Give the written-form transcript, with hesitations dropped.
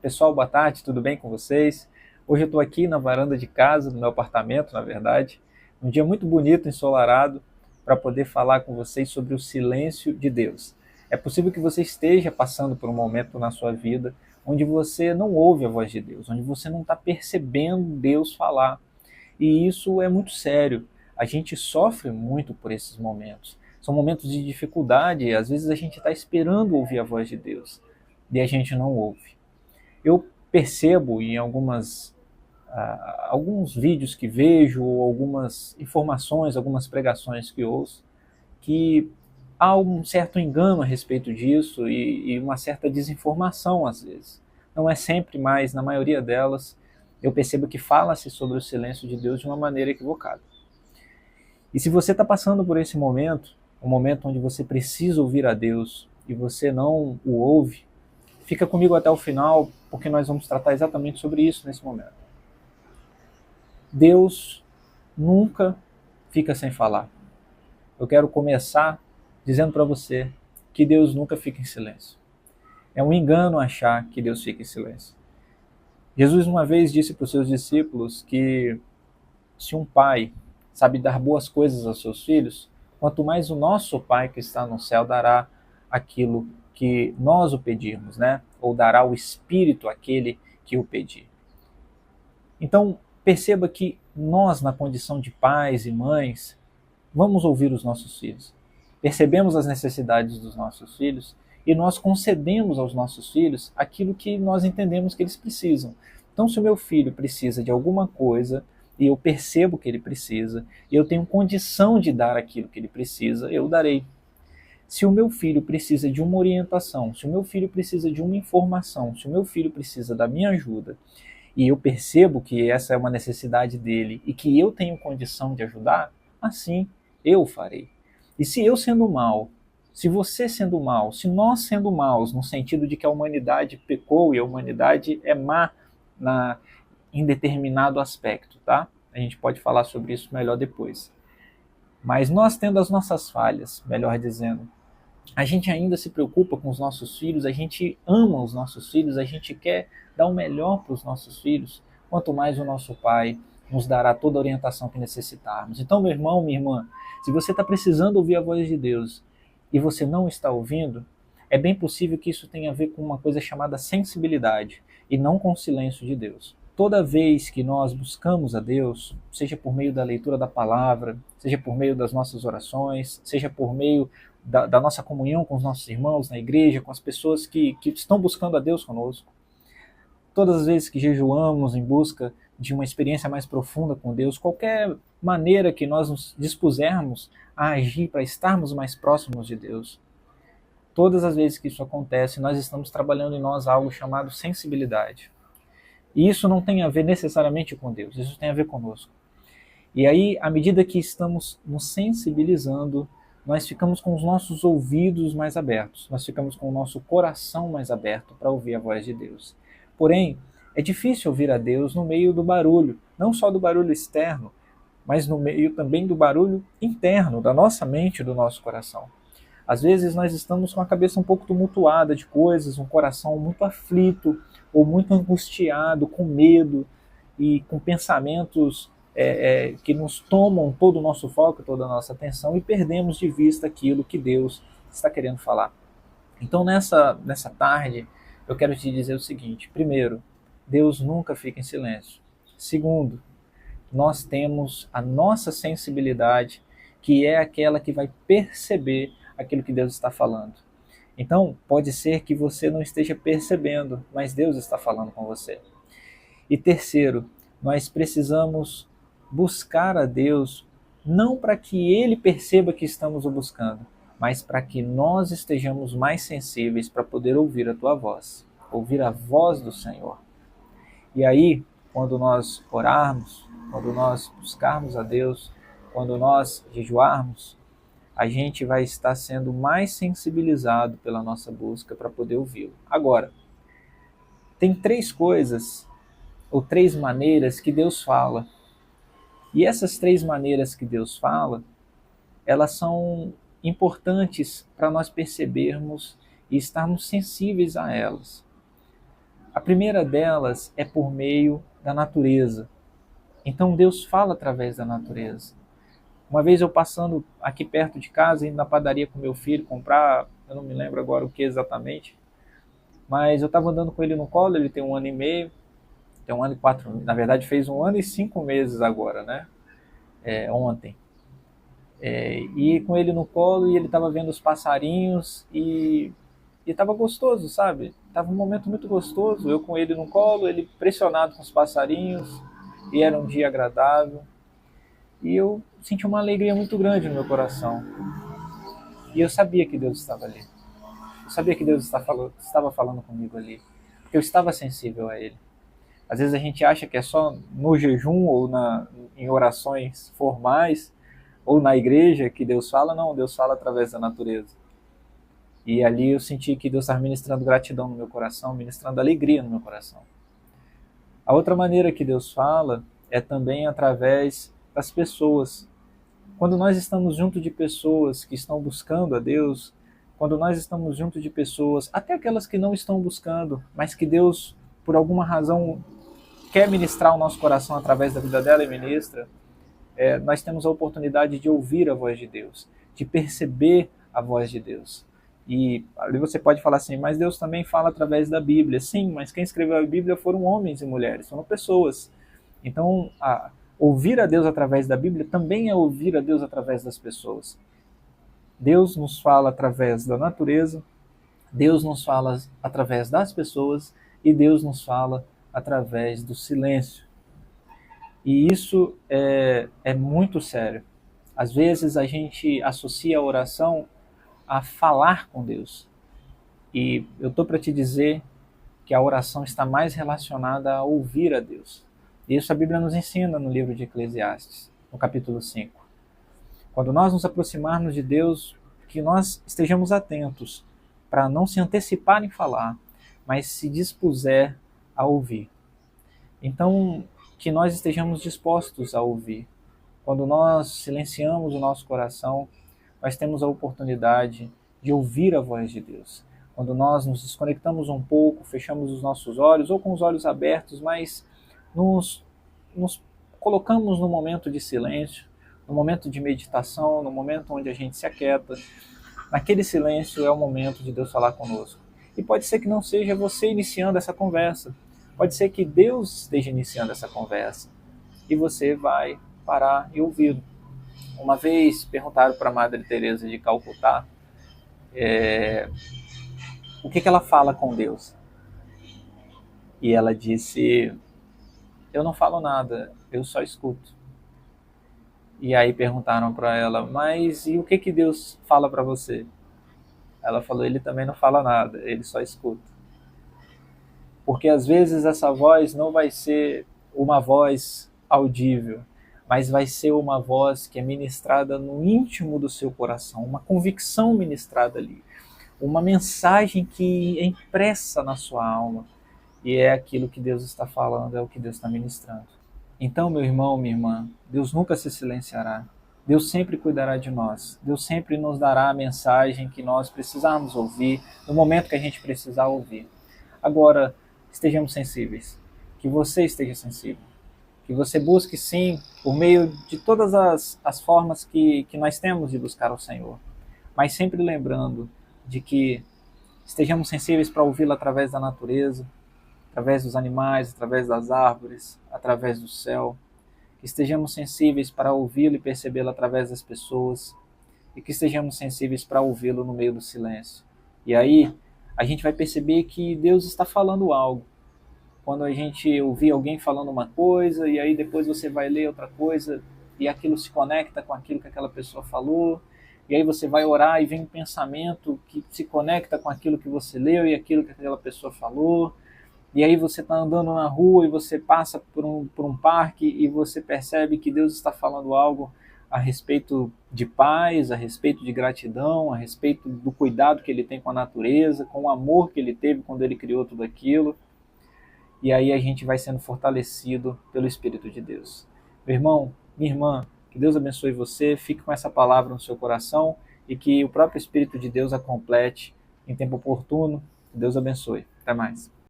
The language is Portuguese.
Pessoal, boa tarde, tudo bem com vocês? Hoje eu estou aqui na varanda de casa, no meu apartamento, na verdade, um dia muito bonito, ensolarado, para poder falar com vocês sobre o silêncio de Deus. É possível que você esteja passando por um momento na sua vida onde você não ouve a voz de Deus, onde você não está percebendo Deus falar. E isso é muito sério. A gente sofre muito por esses momentos. São momentos de dificuldade, às vezes a gente está esperando ouvir a voz de Deus e a gente não ouve. Eu percebo em alguns vídeos que vejo, ou algumas informações, algumas pregações que ouço, que há um certo engano a respeito disso e uma certa desinformação às vezes. Não é sempre, mas na maioria delas eu percebo que fala-se sobre o silêncio de Deus de uma maneira equivocada. E se você está passando por esse momento, um momento onde você precisa ouvir a Deus e você não o ouve, fica comigo até o final, porque nós vamos tratar exatamente sobre isso nesse momento. Deus nunca fica sem falar. Eu quero começar dizendo para você que Deus nunca fica em silêncio. É um engano achar que Deus fica em silêncio. Jesus uma vez disse para os seus discípulos que se um pai sabe dar boas coisas aos seus filhos, quanto mais o nosso Pai que está no céu dará aquilo que nós o pedirmos, né? Ou dará o Espírito àquele que o pedir. Então, perceba que nós, na condição de pais e mães, vamos ouvir os nossos filhos. Percebemos as necessidades dos nossos filhos e nós concedemos aos nossos filhos aquilo que nós entendemos que eles precisam. Então, se o meu filho precisa de alguma coisa e eu percebo que ele precisa, e eu tenho condição de dar aquilo que ele precisa, eu darei. Se o meu filho precisa de uma orientação, se o meu filho precisa de uma informação, se o meu filho precisa da minha ajuda, e eu percebo que essa é uma necessidade dele e que eu tenho condição de ajudar, assim eu o farei. E se eu sendo mal, se você sendo mal, se nós sendo maus, no sentido de que a humanidade pecou e a humanidade é má em determinado aspecto, tá? A gente pode falar sobre isso melhor depois. Mas nós tendo as nossas falhas, melhor dizendo, a gente ainda se preocupa com os nossos filhos, a gente ama os nossos filhos, a gente quer dar o melhor para os nossos filhos, quanto mais o nosso Pai nos dará toda a orientação que necessitarmos. Então, meu irmão, minha irmã, se você está precisando ouvir a voz de Deus e você não está ouvindo, é bem possível que isso tenha a ver com uma coisa chamada sensibilidade e não com o silêncio de Deus. Toda vez que nós buscamos a Deus, seja por meio da leitura da palavra, seja por meio das nossas orações, seja por meio da nossa comunhão com os nossos irmãos na igreja, com as pessoas que estão buscando a Deus conosco, todas as vezes que jejuamos em busca de uma experiência mais profunda com Deus, qualquer maneira que nós nos dispusermos a agir para estarmos mais próximos de Deus, todas as vezes que isso acontece, nós estamos trabalhando em nós algo chamado sensibilidade. E isso não tem a ver necessariamente com Deus, isso tem a ver conosco. E aí, à medida que estamos nos sensibilizando, nós ficamos com os nossos ouvidos mais abertos, nós ficamos com o nosso coração mais aberto para ouvir a voz de Deus. Porém, é difícil ouvir a Deus no meio do barulho, não só do barulho externo, mas no meio também do barulho interno, da nossa mente e do nosso coração. Às vezes nós estamos com a cabeça um pouco tumultuada de coisas, um coração muito aflito, ou muito angustiado, com medo e com pensamentos que nos tomam todo o nosso foco, toda a nossa atenção e perdemos de vista aquilo que Deus está querendo falar. Então nessa tarde eu quero te dizer o seguinte: primeiro, Deus nunca fica em silêncio. Segundo, nós temos a nossa sensibilidade, que é aquela que vai perceber aquilo que Deus está falando. Então, pode ser que você não esteja percebendo, mas Deus está falando com você. E terceiro, nós precisamos buscar a Deus não para que Ele perceba que estamos o buscando, mas para que nós estejamos mais sensíveis para poder ouvir a tua voz, ouvir a voz do Senhor. E aí, quando nós orarmos, quando nós buscarmos a Deus, quando nós jejuarmos, a gente vai estar sendo mais sensibilizado pela nossa busca para poder ouvi-lo. Agora, tem três coisas ou três maneiras que Deus fala. E essas três maneiras que Deus fala, elas são importantes para nós percebermos e estarmos sensíveis a elas. A primeira delas é por meio da natureza. Então Deus fala através da natureza. Uma vez eu passando aqui perto de casa, indo na padaria com meu filho comprar, eu não me lembro agora o que exatamente, mas eu estava andando com ele no colo, ele tem 1 ano e meio, tem 1 ano e 4, na verdade fez 1 ano e 5 meses agora, né? Ontem. E com ele no colo e ele estava vendo os passarinhos e estava gostoso, sabe? Tava um momento muito gostoso, eu com ele no colo, ele pressionado com os passarinhos, e era um dia agradável. E eu senti uma alegria muito grande no meu coração. E eu sabia que Deus estava ali. Eu sabia que Deus estava falando comigo ali, porque eu estava sensível a Ele. Às vezes a gente acha que é só no jejum ou em orações formais ou na igreja que Deus fala. Não, Deus fala através da natureza. E ali eu senti que Deus estava ministrando gratidão no meu coração, ministrando alegria no meu coração. A outra maneira que Deus fala é também através das pessoas. Quando nós estamos junto de pessoas que estão buscando a Deus, quando nós estamos junto de pessoas, até aquelas que não estão buscando, mas que Deus, por alguma razão, quer ministrar o nosso coração através da vida dela e ministra, nós temos a oportunidade de ouvir a voz de Deus, de perceber a voz de Deus. E ali você pode falar assim, mas Deus também fala através da Bíblia. Sim, mas quem escreveu a Bíblia foram homens e mulheres, foram pessoas. Então, ouvir a Deus através da Bíblia também é ouvir a Deus através das pessoas. Deus nos fala através da natureza, Deus nos fala através das pessoas e Deus nos fala através do silêncio. E isso é muito sério. Às vezes a gente associa a oração a falar com Deus. E eu estou para te dizer que a oração está mais relacionada a ouvir a Deus. Isso a Bíblia nos ensina no livro de Eclesiastes, no capítulo 5. Quando nós nos aproximarmos de Deus, que nós estejamos atentos para não se antecipar em falar, mas se dispuser a ouvir. Então, que nós estejamos dispostos a ouvir. Quando nós silenciamos o nosso coração, nós temos a oportunidade de ouvir a voz de Deus. Quando nós nos desconectamos um pouco, fechamos os nossos olhos, ou com os olhos abertos, mas nos colocamos no momento de silêncio, no momento de meditação, no momento onde a gente se aquieta. Naquele silêncio é o momento de Deus falar conosco. E pode ser que não seja você iniciando essa conversa. Pode ser que Deus esteja iniciando essa conversa. E você vai parar e ouvi-lo. Uma vez perguntaram para a Madre Teresa de Calcutá o que ela fala com Deus. E ela disse, eu não falo nada, eu só escuto. E aí perguntaram para ela, mas e o que Deus fala para você? Ela falou, ele também não fala nada, ele só escuta. Porque às vezes essa voz não vai ser uma voz audível, mas vai ser uma voz que é ministrada no íntimo do seu coração, uma convicção ministrada ali, uma mensagem que é impressa na sua alma, e é aquilo que Deus está falando, é o que Deus está ministrando. Então, meu irmão, minha irmã, Deus nunca se silenciará, Deus sempre cuidará de nós, Deus sempre nos dará a mensagem que nós precisarmos ouvir, no momento que a gente precisar ouvir. Agora, estejamos sensíveis, que você esteja sensível, que você busque sim, por meio de todas as formas que nós temos de buscar o Senhor, mas sempre lembrando de que estejamos sensíveis para ouvi-lo através da natureza, através dos animais, através das árvores, através do céu, que estejamos sensíveis para ouvi-lo e percebê-lo através das pessoas, e que estejamos sensíveis para ouvi-lo no meio do silêncio. E aí, a gente vai perceber que Deus está falando algo. Quando a gente ouvir alguém falando uma coisa, e aí depois você vai ler outra coisa, e aquilo se conecta com aquilo que aquela pessoa falou, e aí você vai orar e vem um pensamento que se conecta com aquilo que você leu e aquilo que aquela pessoa falou, e aí você está andando na rua e você passa por um parque e você percebe que Deus está falando algo a respeito de paz, a respeito de gratidão, a respeito do cuidado que ele tem com a natureza, com o amor que ele teve quando ele criou tudo aquilo. E aí a gente vai sendo fortalecido pelo Espírito de Deus. Meu irmão, minha irmã, que Deus abençoe você, fique com essa palavra no seu coração e que o próprio Espírito de Deus a complete em tempo oportuno. Que Deus abençoe. Até mais.